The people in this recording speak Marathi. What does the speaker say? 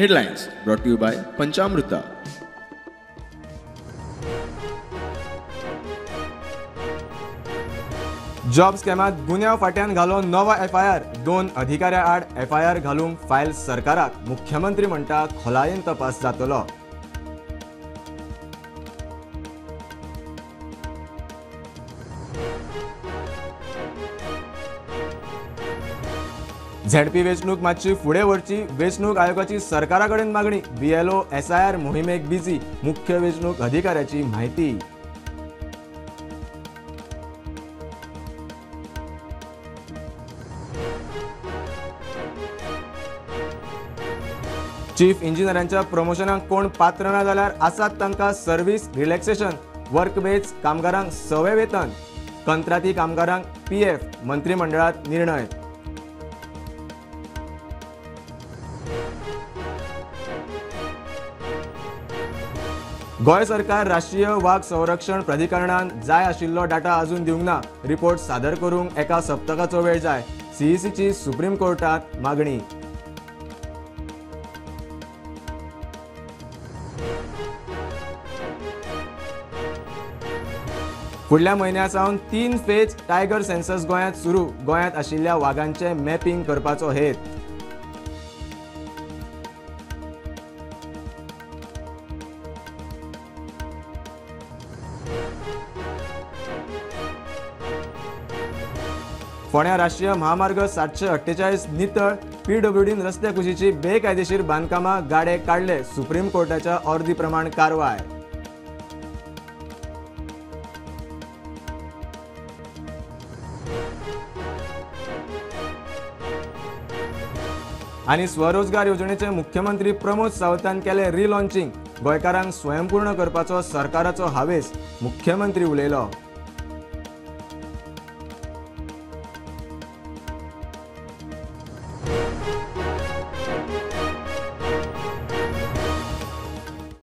Headlines brought to you by Panchamrita. Job स्कॅमात गुन्ह्या फाट्यान घालो नवा FIR 2 अधिकाऱ्या आड FIR घालूंक फायल सरकाराक मुख्यमंत्री म्हणटा खोलायेन तपास जातलो। झेडपी वेंचणूक मातशी फुडें व्हरची, वेंचणूक आयोगाची सरकारा कडेन मागणी। BLO SIR मोहिमेक बिजी, मुख्य वेंचणूक अधिकाऱ्याची म्हायती। चीफ इंजिनियरांच्या प्रमोशनाक कोण पात्र ना जाल्यार आसात तांकां सर्व्हिस रिलॅक्सेशन। वर्क बेज कामगारांक सवे वेतन, कंत्राटी कामगारांक PF। मंत्रिमंडळात निर्णय। गोंय सरकार राष्ट्रीय वाघ संरक्षण प्राधिकरणान जाय आशिल्लो डाटा अजून दिवंक ना। रिपोर्ट सादर करूंक एका सप्तकाचो वेळ जाय। CEC ची सुप्रीम कोर्टात मागणी। फुडल्या म्हयन्यासावन 3 फेज टायगर सेन्सस गोंयांत सुरू। गोंयांत आशिल्ल्या वाघांचे मॅपिंग करपाचो हेत। फोंड्या राष्ट्रीय महामार्ग 748 नितळ। PWDन रस्ते कुशीची बेकायदेशीर बांदकामां गाडे काडले। सुप्रीम कोर्टाच्या ऑर्दी प्रमाण कारवाय। आणि स्वरोजगार योजनेचे मुख्यमंत्री प्रमोद सावंतान केले रिलॉन्चिंग। गोंयकारांक स्वयंपूर्ण करपाचो सरकाराचो हावेस, मुख्यमंत्री उलयलो।